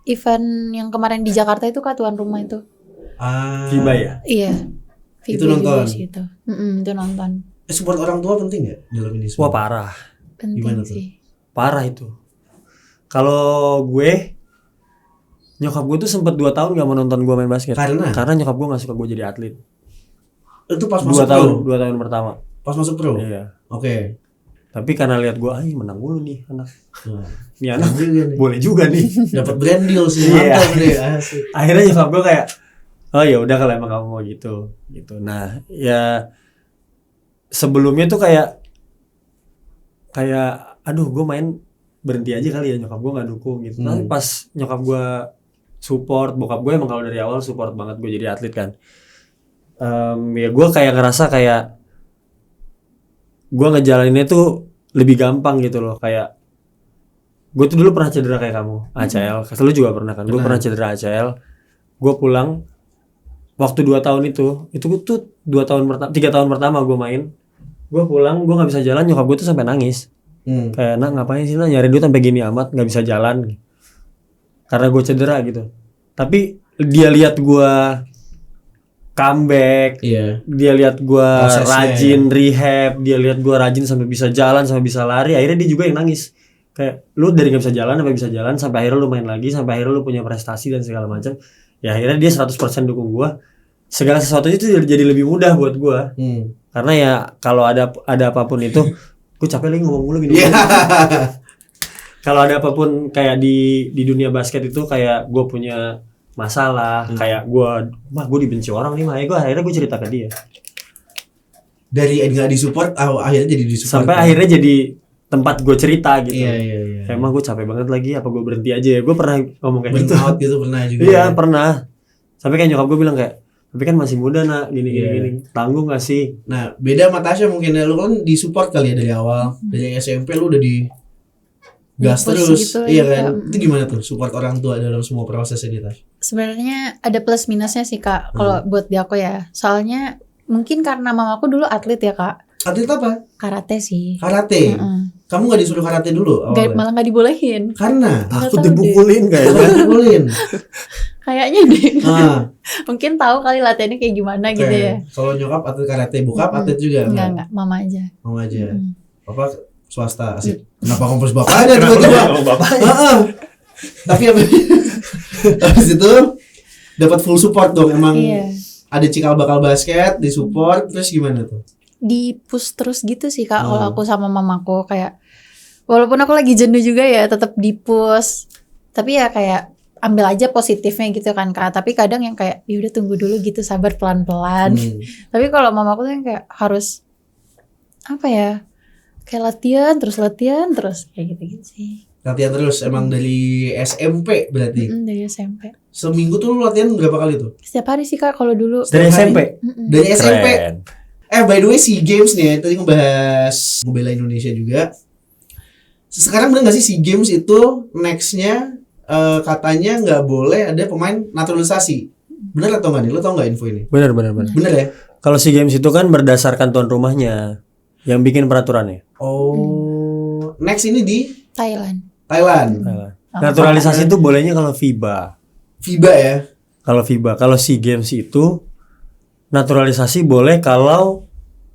event yang kemarin di Jakarta itu Kak, tuan rumah itu. FIBA ya? Iya. Itu FIBA nonton? juga sih itu. Itu nonton. Support orang tua penting gak dalam ini semua? Wah parah. Penting Gimana tuh? sih. Parah itu. Kalau gue nyokap gue tuh sempet 2 tahun gak mau nonton gue main basket. Karena nyokap gue gak suka gue jadi atlet. Itu pas 2 masuk tahun, pro? 2 tahun pertama. Pas masuk pro? Iya. Oke. Tapi karena lihat gue, menang mulu nih anak. Nah, Nih anak juga nih. boleh juga nih. Dapat brand deal sih. Iya. Mantap deh. Asik. Akhirnya nyokap gue kayak, oh ya udah kalau emang kamu mau gitu. Nah, ya sebelumnya tuh kayak aduh gue main berhenti aja kali ya, nyokap gue nggak dukung gitu. Tapi pas nyokap gue support, bokap gue emang kalau dari awal support banget gue jadi atlet kan. Ya gue kayak ngerasa kayak gue ngejalaninnya tuh lebih gampang gitu loh. Kayak gue tuh dulu pernah cedera kayak kamu, ACL. Lu juga pernah kan? Gue pernah cedera ACL. Gue pulang waktu 2 tahun itu tuh 3 tahun pertama gue main. Gue pulang, gue nggak bisa jalan, nyokap gue tuh sampai nangis. Kayak, nak ngapain sih nak nyari duit sampai gini amat, nggak bisa jalan. Karena gue cedera gitu. Tapi dia lihat gue comeback, dia lihat gue rajin rehab, dia lihat gue rajin sampai bisa jalan, sampai bisa lari. Akhirnya dia juga yang nangis. Kayak lu dari nggak bisa jalan sampai bisa jalan, sampai akhirnya lu main lagi, sampai akhirnya lu punya prestasi dan segala macam. Ya akhirnya dia 100% dukung gue. Segala sesuatunya itu jadi lebih mudah buat gue. Karena ya kalau ada apapun itu, gue capek lagi ngomong mulu gini. Kalau ada apapun kayak di dunia basket itu, kayak gue punya masalah, kayak gue dibenci orang nih, akhirnya gue cerita ke dia. Dari nggak disupport, akhirnya jadi disupport. Sampai akhirnya jadi tempat gue cerita gitu. Iya. Kayak gue capek banget lagi, apa gue berhenti aja ya? Gue pernah ngomong kayak gitu. Burnout gitu pernah juga. Iya pernah. Sampai kayak nyokap gue bilang kayak, tapi kan masih muda nak, gini. Tanggung gak sih? Nah beda sama Tasya mungkin ya, lu kan disupport kali ya dari awal. Dari SMP lu udah di gas terus gitu, iya kan? Itu gimana tuh support orang tua dalam semua proses ini, Tas? Sebenarnya ada plus minusnya sih Kak, kalau buat di aku ya. Soalnya mungkin karena mamaku dulu atlet ya Kak. Atlet apa? Karate sih. Karate? Kamu gak disuruh karate dulu? Malah gak dibolehin. Karena? Takut dipukulin kayaknya. Dipukulin? Kayaknya deh. Mungkin tahu kali latihannya kayak gimana gitu ya. Kalau nyokap atlet karate, bokap atlet juga? Enggak, mama aja. Mama aja. Papa swasta, asik. Kenapa kompos bapaknya tiba-tiba? Bapaknya. Tapi habis itu dapat full support dong, emang. Ada cikal bakal basket, disupport, terus gimana tuh? Di push terus gitu sih Kak, kalau aku sama mamaku kayak walaupun aku lagi jenuh juga ya tetap di push. Tapi ya kayak ambil aja positifnya gitu kan Kak. Tapi kadang yang kayak ya udah tunggu dulu gitu, sabar pelan-pelan. Tapi kalau mamaku tuh yang kayak harus apa ya? Kayak latihan terus kayak gitu-gitu sih. Latihan terus emang dari SMP berarti? Dari SMP. Seminggu tuh lu latihan berapa kali tuh? Setiap hari sih Kak kalau dulu. Dari SMP? Dari SMP? By the way, SEA Games nih ya, tadi ngebahas membela Indonesia juga. Sekarang bener gak sih SEA Games itu nextnya katanya nggak boleh ada pemain naturalisasi? Bener atau nggak nih? Lo tau nggak info ini? Bener. Bener ya? Kalau SEA Games itu kan berdasarkan tuan rumahnya yang bikin peraturannya. Oh, next ini di Thailand. Naturalisasi itu bolehnya kalau FIBA ya? Kalau SEA Games itu naturalisasi boleh kalau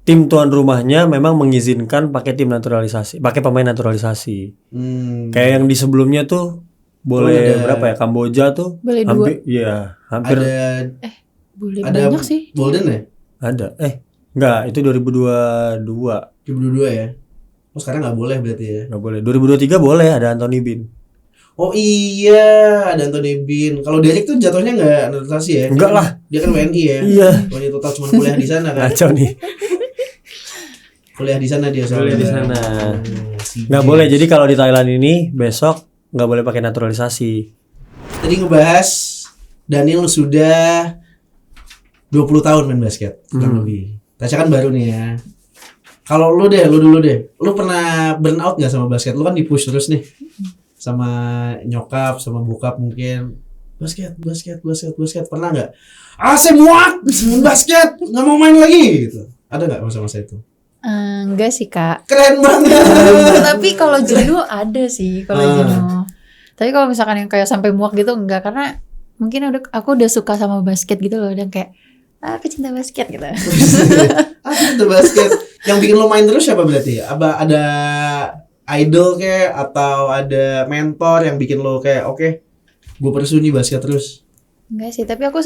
tim tuan rumahnya memang mengizinkan pakai tim naturalisasi, pakai pemain naturalisasi. Kayak yang di sebelumnya tuh boleh berapa ya? Kamboja tuh boleh hampir, 2. iya, hampir. Boleh ada banyak sih. Bolden ya? Ada. Enggak, itu 2022. 2022 ya? Oh sekarang nggak boleh berarti ya? Nggak boleh. 2023 boleh, ada Anthony Bean. Oh iya, ada Anthony Bean. Kalau Derek tuh jatuhnya nggak naturalisasi ya? Enggak lah. Dia kan WNI ya? Iya. WNI total cuma kuliah di sana kan? Kacau nih. Kuliah di sana dia soalnya. Kuliah di sana. Nggak boleh. Jadi kalau di Thailand ini besok nggak boleh pakai naturalisasi. Tadi ngebahas Daniel sudah 20 tahun main basket, kurang lebih. Tasya kan baru nih ya. Kalau lu dulu deh. Lu pernah burn out nggak sama basket? Lu kan di push terus nih. Sama nyokap, sama bokap mungkin. Basket. Pernah nggak? Saya muak basket, nggak mau main lagi gitu. Ada nggak masa-masa itu? Enggak sih Kak. Keren banget. Tapi kalau jenuh ada sih, kalau jenuh. Tapi kalau misalkan yang kayak sampai muak gitu enggak, karena mungkin aku udah suka sama basket gitu loh, dan kayak aku cinta basket gitu. Aku cinta basket. Yang bikin lo main terus siapa berarti? Apa ada idol kayak atau ada mentor yang bikin lo kayak oke, gue pursue nih basket terus? Enggak sih, tapi aku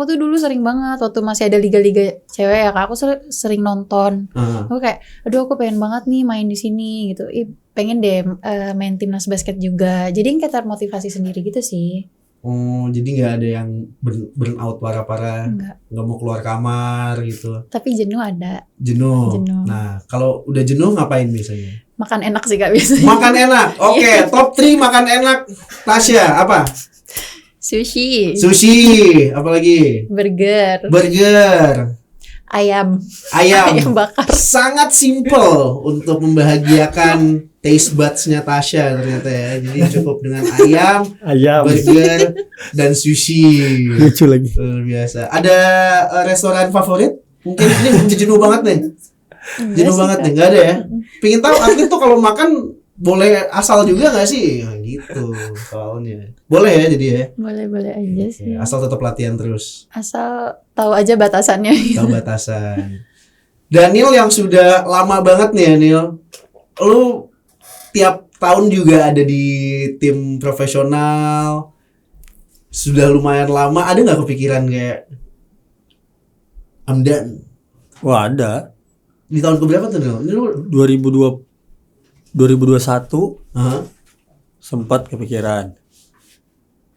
tuh dulu sering banget waktu masih ada liga-liga cewek ya Kak, aku sering nonton. Aku kayak, aduh aku pengen banget nih main di sini gitu. Pengen deh main timnas basket juga. Jadi kayak termotivasi sendiri gitu sih. Oh, jadi nggak ada yang burn out parah-parah, nggak mau keluar kamar gitu. Tapi jenuh ada. Jenuh. Nah, kalau udah jenuh ngapain biasanya? Makan enak sih Kak biasanya. Makan enak. Oke, top 3 makan enak. Tasya, apa? Sushi. Apalagi? Burger. Ayam Ayam bakar. sangat simple untuk membahagiakan taste buds-nya Tasya ternyata ya. Jadi cukup dengan ayam, burger, dan sushi. Lucu lagi. Luar biasa. Ada restoran favorit? Mungkin ini jenuh banget nih. Jenuh banget nih, nggak ada ya. Pengen tahu atlet tuh kalau makan boleh asal juga nggak sih? Nah, gitu soalnya. Boleh ya jadi ya. Boleh aja sih. Asal tetap latihan terus. Asal tahu aja batasannya. Tahu batasan. Daniel yang sudah lama banget nih ya, Neil. Lu tiap tahun juga ada di tim profesional. Sudah lumayan lama. Ada nggak kepikiran kayak I'm done? Wah, ada. Di tahun keberapa tuh, Neil? Ini lu 2021 sempat kepikiran.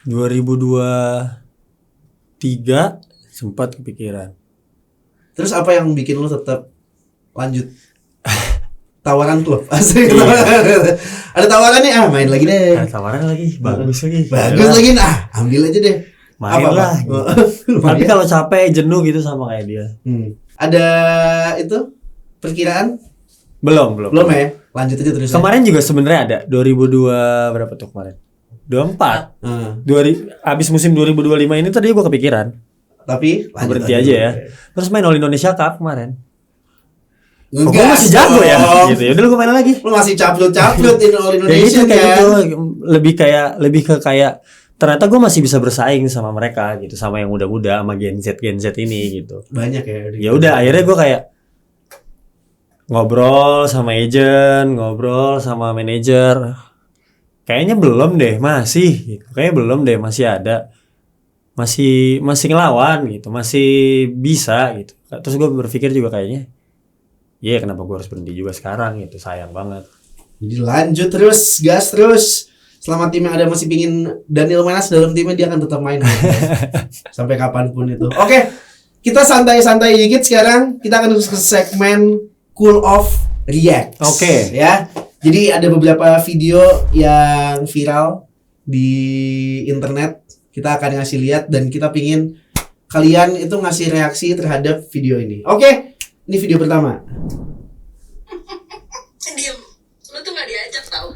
2023 sempat kepikiran. Terus apa yang bikin lu tetap lanjut? Tawaran klub. Asik. Ada tawaran nih, main lagi deh. Ada tawaran lagi, bagus lagi. Bagus lagi, ambil aja deh. Main lah. Gitu. Tapi kalau capek, jenuh gitu sama kayak dia. Ada itu perkiraan? Belum ya. Lanjut aja terus. Kemarin juga sebenarnya ada 2002 berapa tuh kemarin? 24. Abis musim 2025 ini tadi gue kepikiran. Tapi berhenti aja ya. Terus main All Indonesia Cup kemarin. Gue masih jago ya gitu. Ya udah gue main lagi. Lu masih caplut in All Indonesia kayak gitu. Lebih ke kayak ternyata gue masih bisa bersaing sama mereka gitu, sama yang muda-muda, sama Gen Z ini gitu. Banyak ya. Ya udah akhirnya gue kayak ngobrol sama agent, ngobrol sama manajer. Kayaknya belum deh, masih gitu. Kayaknya belum deh, masih ada. Masih ngelawan gitu, masih bisa gitu. Terus gue berpikir juga kayaknya kenapa gue harus berhenti juga sekarang gitu, sayang banget. Jadi lanjut terus, gas terus. Selama timnya ada masih pingin Daniel Manas dalam timnya, dia akan tetap main. Sampai kapanpun itu. Oke, kita santai-santai dikit sekarang. Kita akan ke segmen Cool Off Reacts. Oke. Ya. Jadi ada beberapa video yang viral di internet. Kita akan ngasih lihat dan kita pingin kalian itu ngasih reaksi terhadap video ini. Oke. Ini video pertama. Diam, lu tuh gak diajak tau.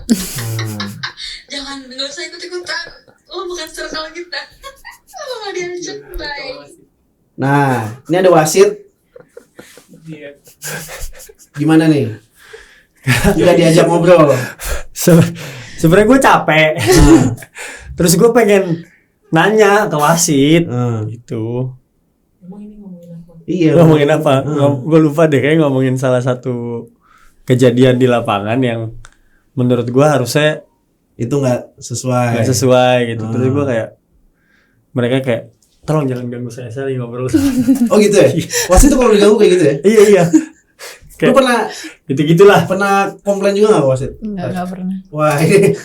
Jangan, gak usah ikut-ikutan. Lu bukan circle kita. Lu gak diajak, bye. Nah, ini ada wasit. Gimana nih? Nggak diajak ngobrol. Sebenarnya gue capek. Terus gue pengen nanya ke wasit gitu. Iya. Ngomongin apa? Gue lupa deh, kayak ngomongin salah satu kejadian di lapangan yang menurut gue harusnya itu nggak sesuai gitu. Terus gue kayak mereka kayak tolong jangan ganggu saya lagi ngobrol. Oh gitu ya? Wasit itu kalau diganggu kayak gitu ya? Iya. Lu pernah gitu-gitulah. Pernah komplain juga nggak wasit? Enggak pernah. Wah ini.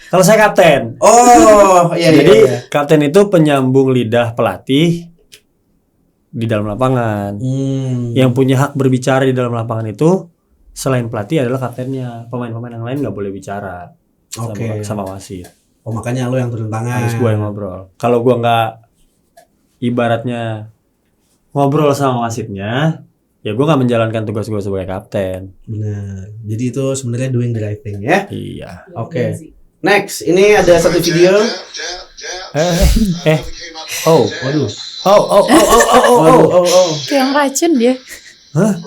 Kalau saya kapten. Oh iya. Jadi kapten itu penyambung lidah pelatih di dalam lapangan. Yang punya hak berbicara di dalam lapangan itu selain pelatih adalah kaptennya. Pemain-pemain yang lain nggak boleh bicara sama wasit. Oh makanya lo yang turun tangan. Harus gue yang ngobrol. Kalau gue nggak ibaratnya ngobrol sama wasitnya, ya gue nggak menjalankan tugas gue sebagai kapten. Benar. Jadi itu sebenarnya doing the right thing ya. Iya. Oke. Next, ini ada satu video. Oh, waduh. Oh. Kayak yang racun dia. Hah?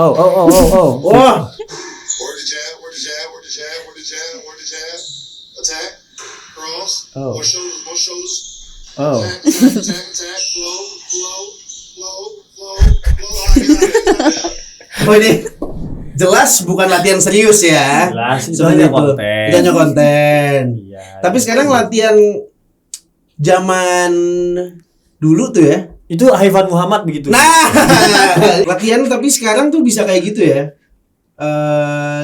Oh. Wah. Oh ini jelas bukan latihan serius ya. Jelas itu hanya konten. Itu hanya konten. Iya. Tapi sekarang latihan zaman dulu tuh ya. Itu Haifan Muhammad begitu. Nah, latihan tapi sekarang tuh bisa kayak gitu ya.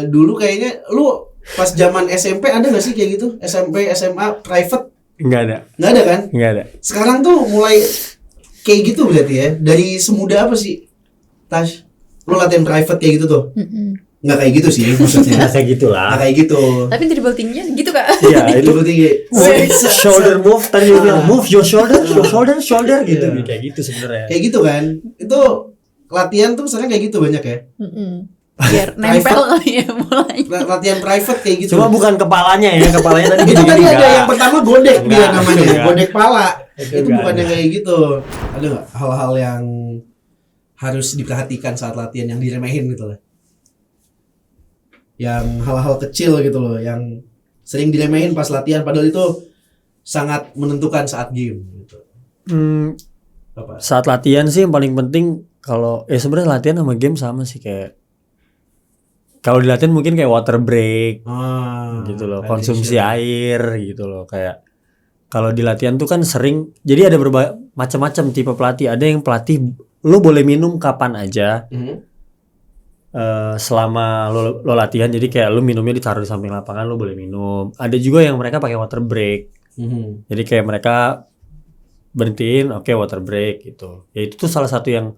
Dulu kayaknya lu pas zaman SMP ada gak sih kayak gitu? SMP, SMA, private? Enggak ada. Nggak ada kan? Enggak ada. Sekarang tuh mulai kayak gitu berarti ya. Dari semuda apa sih? Tash, lu latihan private kayak gitu tuh? Nggak kayak gitu sih maksudnya. Nggak kayak gitulah. Nggak kayak gitu. Tapi dribble tingginya gitu Kak. Iya, itu Dribble tinggi. shoulder move tadi dia bilang move your shoulder gitu. Iya. Kayak gitu sebenarnya. Kayak gitu kan. Itu latihan tuh misalnya kayak gitu banyak ya. Biar nempel kali ya mulai. Latihan private kayak gitu. Cuma bukan kepalanya ya, kepalanya tadi itu tadi ada yang pertama godek dia Enggak, namanya, enggak. godek pala. Itu Itu enggak bukan ada. yang kayak gitu. Ada nggak hal-hal yang harus diperhatikan saat latihan yang diremehin gitu loh? Yang hal-hal kecil gitu loh, yang sering diremehin pas latihan padahal itu sangat menentukan saat game gitu. Apa? Saat latihan sih yang paling penting kalau sebenarnya latihan sama game sama sih, kayak kalau di latihan mungkin kayak water break gitu loh, konsumsi air gitu loh. Kayak kalau di latihan tuh kan sering, jadi ada macam-macam tipe pelatih. Ada yang pelatih lu boleh minum kapan aja selama lo latihan, jadi kayak lu minumnya ditaruh di samping lapangan, lu boleh minum. Ada juga yang mereka pakai water break, jadi kayak mereka berhentiin, oke, water break gitu. Ya itu tuh salah satu yang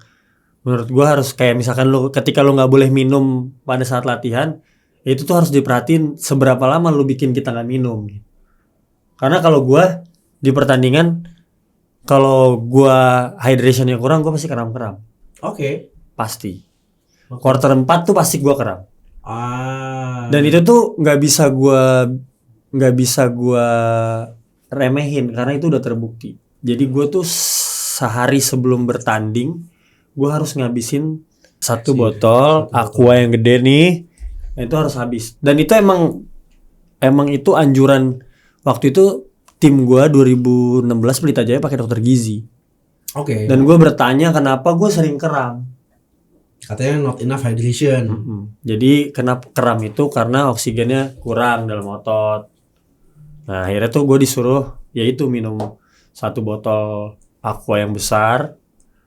menurut gua harus, kayak misalkan lu ketika lu nggak boleh minum pada saat latihan, ya itu tuh harus diperhatiin seberapa lama lu bikin kita nggak minum. Karena kalau gua di pertandingan, kalau gua hydrationnya kurang, gua pasti kram-kram. Oke. Pasti. Quarter 4 tuh pasti gua kram. Dan itu tuh nggak bisa gua remehin karena itu udah terbukti. Jadi gua tuh sehari sebelum bertanding, gua harus ngabisin satu botol aqua yang gede nih. Itu harus habis. Dan itu emang itu anjuran waktu itu tim gua 2016 Pelita Jaya pakai dokter gizi. Oke. Dan gua bertanya kenapa gua sering kram. Katanya not enough hydration. Jadi kenapa kram itu karena oksigennya kurang dalam otot. Nah akhirnya tuh gue disuruh yaitu minum satu botol aqua yang besar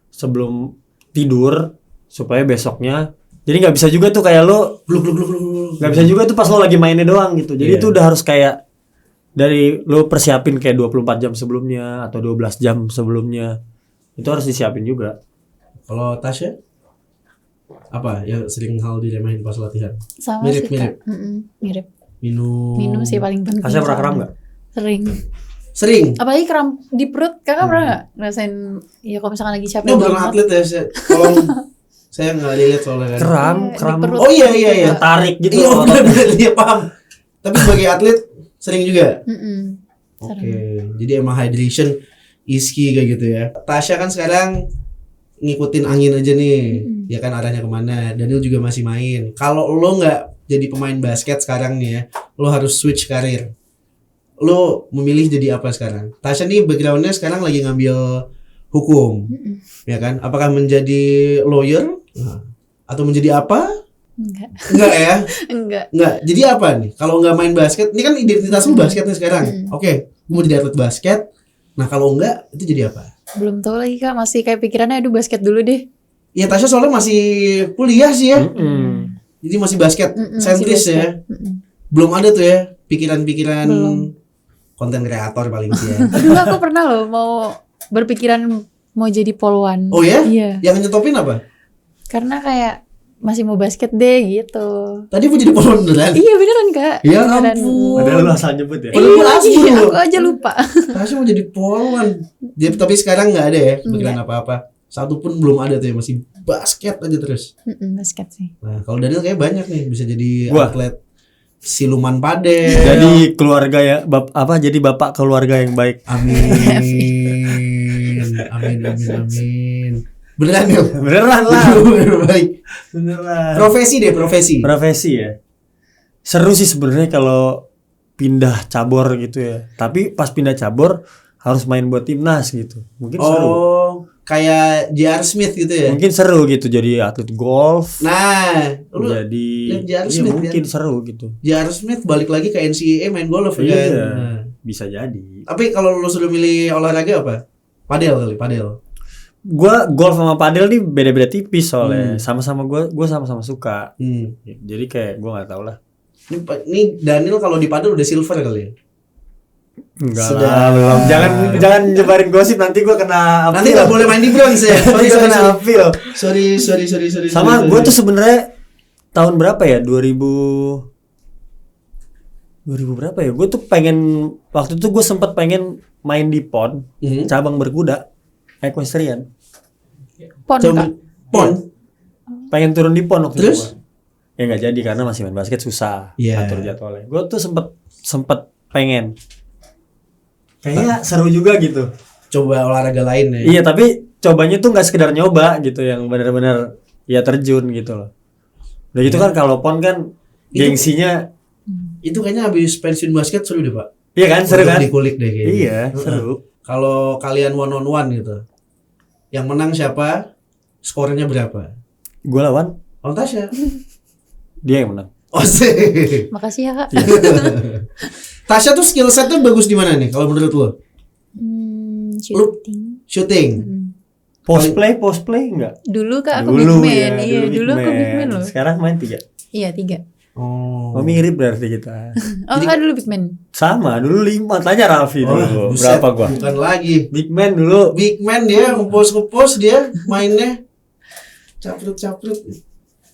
sebelum tidur supaya besoknya. Jadi nggak bisa juga tuh kayak lo nggak bisa juga tuh pas lo lagi mainnya doang gitu. Jadi itu udah harus kayak dari lo persiapin kayak 24 jam sebelumnya atau 12 jam sebelumnya. Itu harus disiapin juga. Kalau Tasya? Apa ya sering hal diremehin pas latihan? Sama Mirip, sih Kak. Mirip. Minum Sih paling penting. Tasya pernah kram nggak? Sering. Apalagi kram di perut. Kakak pernah nggak ngerasain? Ya kalau misalkan lagi capek Ini bukan banget. atlet ya. Tolong saya nggak lihat soalnya kan. Kram. di perut. Oh iya. Tarik gitu. Iya benar dia paham. Tapi sebagai atlet sering juga. Oke. Jadi emang hydration is key kayak gitu ya. Tasya kan sekarang ngikutin angin aja nih, ya kan arahnya kemana. Daniel juga masih main. Kalau lo nggak jadi pemain basket sekarang nih ya, lo harus switch karir. Lo memilih jadi apa sekarang? Tasya nih backgroundnya sekarang lagi ngambil hukum, ya kan? Apakah menjadi lawyer atau menjadi apa? Enggak ya? Enggak. Jadi apa nih? Kalau nggak main basket, ini kan identitas lo basket nih sekarang. Oke, gue mau jadi atlet basket. Nah kalau enggak, itu jadi apa? Belum tahu lagi Kak, masih kayak pikirannya aduh basket dulu deh. Ya Tasya soalnya masih kuliah sih ya. Jadi masih basket sentris ya. Belum ada tuh ya pikiran-pikiran konten kreator paling sih ya. Dulu aku pernah loh mau berpikiran mau jadi polwan. Oh ya? Iya. Yang nyetopin apa? Karena kayak masih mau basket deh gitu. Tadi mau jadi polwan beneran? Iya beneran Kak. Ya Beneran. ampun. Padahal lu asal nyebut ya. Padahal gua asli Iya, lu. aku aja lupa. Tasya mau jadi polwan. Tapi sekarang nggak ada ya pikiran apa-apa. Satu pun belum ada tuh ya, masih basket aja terus. Basket sih. Nah kalau Daniel kayak banyak nih bisa jadi Wah. atlet siluman padel. Jadi keluarga ya, jadi bapak keluarga yang baik. Amin. Beneran ya? Beneran lah. Baik. Beneran. Profesi ya. Seru sih sebenarnya kalau pindah cabur gitu ya. Tapi pas pindah cabur harus main buat timnas gitu. Mungkin seru. Oh, kayak J.R. Smith gitu ya. Mungkin seru gitu jadi atlet golf. Nah, lu Jadi lihat J.R. iya, Smith mungkin kan? seru gitu. J.R. Smith balik lagi ke NCAA main golf Iya. kan. Nah. Bisa jadi. Tapi kalau lu sudah milih olahraga apa? Padel. Gua golf sama padel nih beda-beda tipis soalnya. Sama-sama gua sama-sama suka. Jadi kayak gua nggak tahu lah. Ini Daniel kalau di padel udah silver kali ya? Enggak Sudah. lah, belum. Jangan nyebarin gosip, nanti gua kena Nanti nggak boleh main di bronze ya. Sorry. Sorry. Sama gue tuh sebenarnya tahun berapa ya? 2000 berapa ya? Gue tuh pengen waktu itu gue sempat pengen main di PON, cabang berkuda, equestrian. Pon Kak. Pon. Pengen turun di PON waktu Terus? itu. Ya nggak jadi karena masih main basket susah atur jadwalnya. Gue tuh sempet pengen. Kayaknya seru juga gitu. Coba olahraga lain ya. Iya, tapi cobanya tuh nggak sekedar nyoba gitu, yang benar-benar ya terjun gitu loh. Udah gitu kan kalau PON kan gengsinya Itu kayaknya habis pensiun basket seru deh, Pak. iya kan, seru kan? Dikulik deh kayaknya. Iya, seru. Kalau kalian one on one gitu. Yang menang siapa? Skornya berapa? Gue lawan, Oh, Tasya. dia yang menang. Oh, sih. Makasih ya Kak. Tasya tuh skill set tuh bagus di mana nih kalau menurut lo? Shooting. Shooting. Post play enggak? Dulu Kak aku big man. Iya, dulu aku big man loh. Sekarang main 3. Iya 3. Oh, mirip berarti kita. Oh Kak dulu big man. Sama, dulu 5. Tanya Raffi dulu. Buset, Berapa gua? Bukan lagi. Big man dulu. Big man dia ngepost dia mainnya caprut.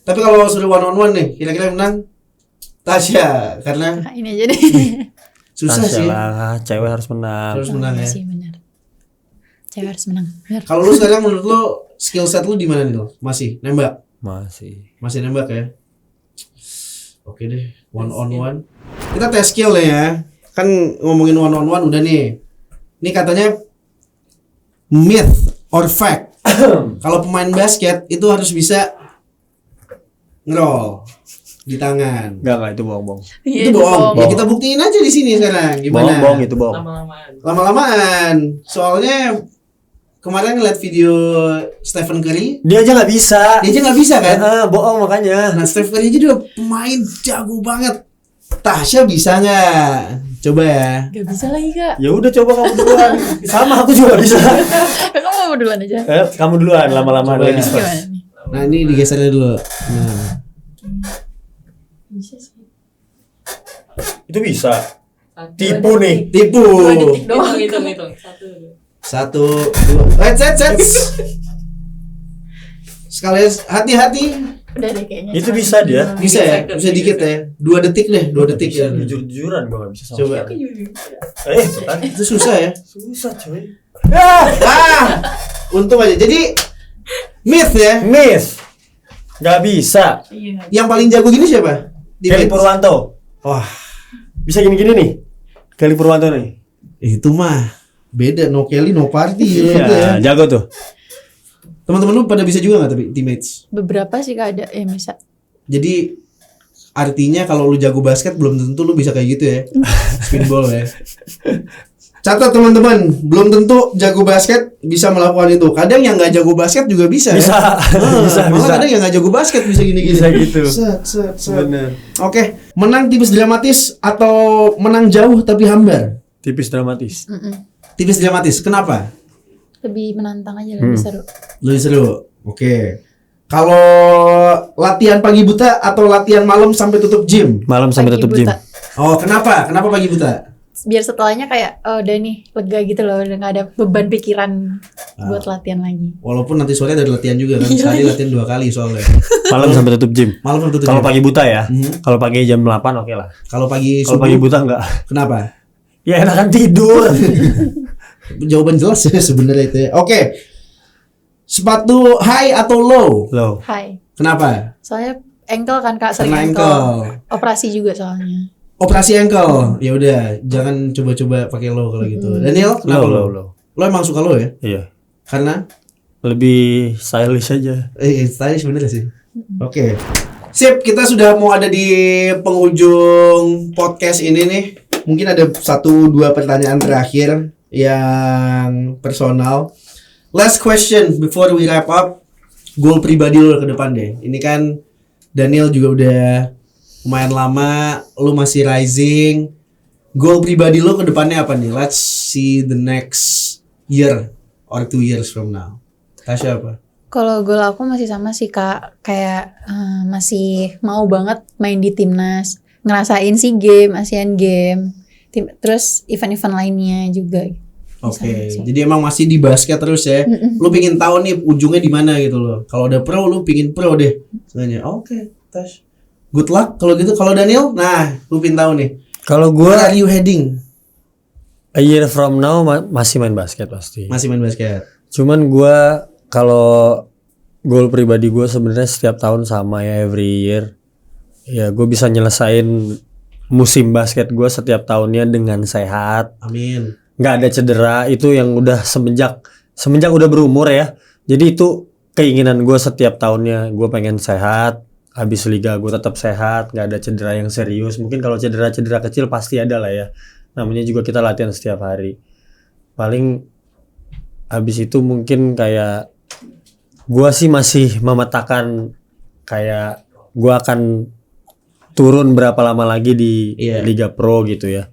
Tapi kalau sudah one on one nih, kira-kira yang menang Tasya karena Kak ini aja deh. susah Tasya sih. lah, cewek harus menang. Harus menang ya. Iya sih benar. Cewek harus menang. Benar. Kalau lu sekarang menurut lu skill set lu di mana nih, lo? Masih nembak? Masih nembak ya? Oke deh, one on one. Kita tes skill deh ya. Kan ngomongin one on one udah nih. Ini katanya myth or fact. Kalau pemain basket itu harus bisa ngerol di tangan. Enggak, itu bohong. Iya, Itu bohong. Ya Bohong. kita buktiin aja di sini sekarang. Gimana? Bohong, itu bohong. Lama-lamaan. Soalnya kemarin ngeliat video Stephen Curry, Dia aja nggak bisa. dia aja nggak bisa kan? Bohong makanya. Nah, Stephen Curry aja dia pemain jago banget. Tasya bisa nggak? Coba ya. Gak bisa lagi Kak. Ya udah coba kamu duluan. Sama aku juga bisa. Kamu mau duluan aja. Kamu duluan, lama-lama Coba lagi ya. Gimana nih? Nah, ini digeser dulu. Nah, Bisa sih. Itu bisa. Tipu nih. tipu. 2 detik doang. Hitung. 1, 2. Set. Sekalian hati-hati. Udah deh kayaknya. Itu bisa dia. Bisa ya? Bisa dikit ya. 2 detik deh, 2 detik ya. Jujur-jujuran gua nggak bisa sama. Coba. Kan Itu susah ya. susah coy. Untung aja. Jadi myth ya. Miss. Nggak bisa. Yang paling jago gini siapa? Di Kelly myth. Purwanto. Wah, Bisa gini-gini nih. Kelly Purwanto nih. itu mah beda, no Kelly no party gitu ya. Iya, jago tuh. Teman-teman lu pada bisa juga nggak tapi teammates? Beberapa sih Kak ada yang bisa. Jadi artinya kalau lu jago basket belum tentu lu bisa kayak gitu ya. Spinball ya. Catat teman-teman, belum tentu jago basket bisa melakukan itu. Kadang yang nggak jago basket juga bisa. Bisa. Ya? Malah kadang yang nggak jago basket bisa gini-gini. Bisa gitu. Set. Bener. Oke, menang tipis dramatis atau menang jauh tapi hambar? Tipis dramatis. Tipis dramatis. Kenapa? Lebih menantang aja, lebih seru. Lebih seru. Oke. Kalau latihan pagi buta atau latihan malam sampai tutup gym? Malam sampai Pagi tutup gym. buta. Oh, kenapa? Kenapa pagi buta? Biar setelahnya kayak oh udah nih lega gitu loh, udah gak ada beban pikiran buat latihan lagi. Walaupun nanti sore ada latihan juga kan. Iya. Sehari latihan 2 kali soalnya. Malam sampai tutup gym. Malam sampai tutup Kalau gym. pagi buta ya. Mhm. Kalau pagi jam 8 oke lah. Kalau pagi Kalau subuh, pagi buta enggak. kenapa? Ya enakan tidur. Jawaban jelas ya sebenarnya itu ya. Oke. Sepatu high atau low? Low. Hai. Kenapa? Soalnya ankle kan Kak, sering Karena ankle. ankle. Operasi juga soalnya. Operasi ankle. Ya udah, jangan coba-coba pakai low kalau gitu. Daniel, kenapa Low. Lo emang suka low ya? Iya. Karena Lebih stylish aja. stylish bener sih. Oke. Sip, kita sudah mau ada di penghujung podcast ini nih. Mungkin ada 1-2 pertanyaan terakhir yang personal. Last question before we wrap up. Goal pribadi lo ke depan deh. Ini kan Daniel juga udah lumayan lama, lu masih rising. Goal pribadi lo ke depannya apa nih? Let's see the next year or 2 years from now. Tasya apa? Kalau goal aku masih sama sih Kak, kayak masih mau banget main di timnas, ngerasain SEA Games, Asian Games, terus event-event lainnya juga. Oke, jadi emang masih di basket terus ya. Lu pingin tahu nih ujungnya di mana gitu loh. Kalau udah pro, lu pingin pro deh. Sebenarnya. Oke, Tash. Good luck kalau gitu. Kalau Daniel, nah, lu pin tahu nih. Kalau Where gua are you heading? a year from now masih main basket pasti. Masih main basket. Cuman gua kalau goal pribadi gua sebenarnya setiap tahun sama ya, every year. Ya gue bisa nyelesain musim basket gue setiap tahunnya dengan sehat. Amin. Nggak ada cedera, itu yang udah semenjak udah berumur ya. Jadi itu keinginan gue setiap tahunnya, gue pengen sehat. Habis liga gue tetap sehat, nggak ada cedera yang serius. Mungkin kalau cedera kecil pasti ada lah ya. Namanya juga kita latihan setiap hari. Paling habis itu mungkin kayak gue sih masih memetakan kayak gue akan turun berapa lama lagi di Liga Pro gitu ya.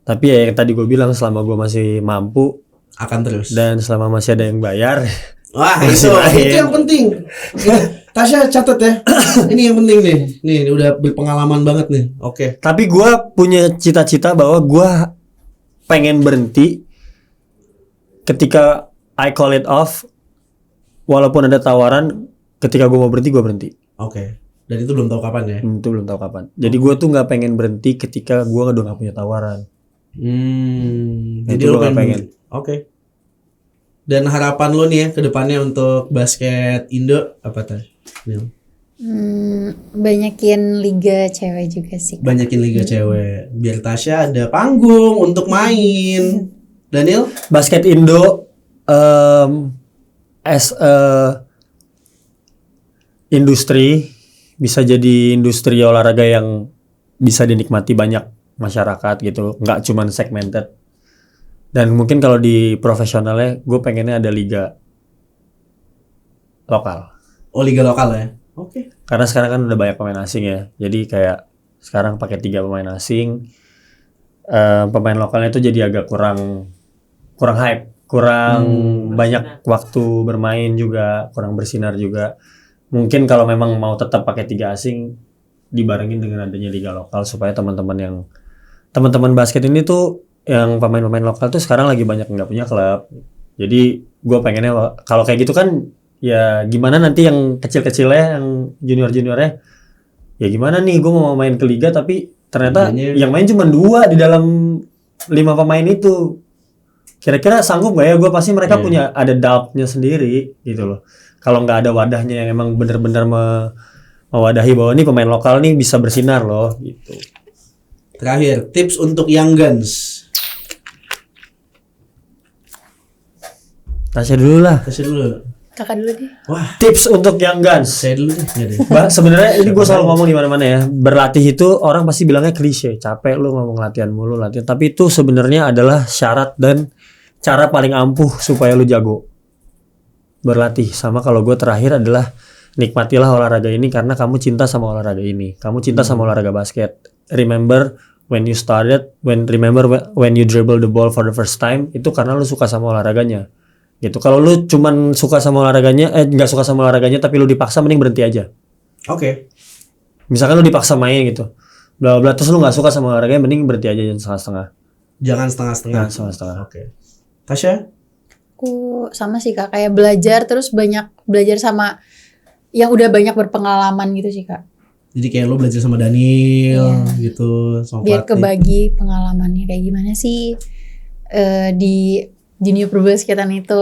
Tapi ya yang tadi gue bilang, selama gue masih mampu akan terus. Dan selama masih ada yang bayar. Wah, itu yang penting. Tasya catat ya. Ini yang penting nih. Nih udah berpengalaman banget nih. Oke. Tapi gue punya cita-cita bahwa gue pengen berhenti ketika I call it off. Walaupun ada tawaran, ketika gue mau berhenti, gue berhenti. Oke. Dan itu belum tahu kapan ya? Itu belum tahu kapan. Jadi gue tuh nggak pengen berhenti ketika gue udah nggak punya tawaran. Jadi lo pengen. Oke. Dan harapan lo nih ya ke depannya untuk basket Indo apa tuh? Banyakin liga cewek juga sih. Banyakin liga cewek. Biar Tasya ada panggung untuk main. Daniel? Basket Indo as a industri, bisa jadi industri olahraga yang bisa dinikmati banyak masyarakat gitu, nggak cuman segmented. Dan mungkin kalau di profesionalnya, gue pengennya ada liga lokal. Oh, liga lokal ya? Oke. Karena sekarang kan udah banyak pemain asing ya, jadi kayak sekarang pakai 3 pemain asing, pemain lokalnya itu jadi agak kurang hype, kurang banyak waktu bermain juga, kurang bersinar juga. Mungkin kalau memang mau tetap pakai 3 asing, dibarengin dengan adanya liga lokal supaya teman-teman basket ini tuh yang pemain-pemain lokal tuh sekarang lagi banyak nggak punya klub. Jadi gue pengennya kalau kayak gitu kan, ya gimana nanti yang kecil-kecilnya, yang junior-juniornya, ya gimana nih gue mau main ke liga tapi ternyata yang main cuma 2 di dalam 5 pemain itu. Kira-kira sanggup gak ya? Gue pasti mereka punya ada doubt-nya sendiri gitu loh. Kalau nggak ada wadahnya yang emang benar-benar mewadahi bahwa nih pemain lokal nih bisa bersinar loh gitu. Terakhir, tips untuk Young Guns. Tasya dulu lah. Tasya dulu. Kakak dulu deh. Wah, Tips untuk Young Guns. saya dulu deh. Sebenarnya ini gue selalu ngomong di mana-mana ya. Berlatih itu orang pasti bilangnya klise, capek lu ngomong latihan mulu latihan. Tapi itu sebenarnya adalah syarat dan cara paling ampuh supaya lu jago berlatih. Sama kalau gue terakhir adalah nikmatilah olahraga ini karena kamu cinta sama olahraga ini. Kamu cinta sama olahraga basket. Remember when you started, when you dribble the ball for the first time, itu karena lu suka sama olahraganya. Gitu. Kalau lu cuman suka sama olahraganya, nggak suka sama olahraganya tapi lu dipaksa, mending berhenti aja. Oke. Misalkan lu dipaksa main gitu, bla bla, terus lu nggak suka sama olahraganya, mending berhenti aja, jangan setengah-setengah. Jangan setengah-setengah. Setengah-setengah. Oke. Tasya? Aku sama sih Kak, kayak belajar terus banyak belajar sama yang udah banyak berpengalaman gitu sih Kak. Jadi kayak lo belajar sama Daniel gitu, sama biar pelatih. kebagi pengalamannya kayak gimana sih di junior perbasketan itu.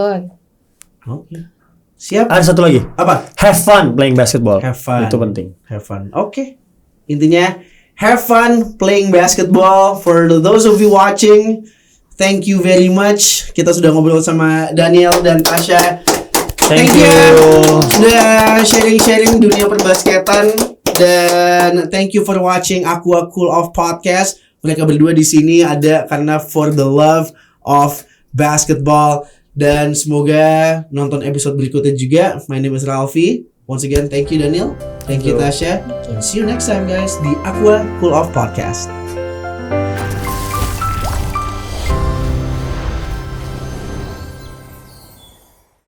Oke. Siap. Ada satu lagi. Apa? Have fun playing basketball. Have fun. Itu penting. Have fun. Oke. Intinya have fun playing basketball. For those of you watching, thank you very much. Kita sudah ngobrol sama Daniel dan Tasya. Thank you. Sudah sharing-sharing dunia perbasketan. Dan thank you for watching Aqua Cool Off Podcast. Mereka berdua di sini ada karena for the love of basketball. Dan semoga nonton episode berikutnya juga. My name is Ralfi. Once again, thank you Daniel. Thank you Tasya. And see you next time guys di Aqua Cool Off Podcast.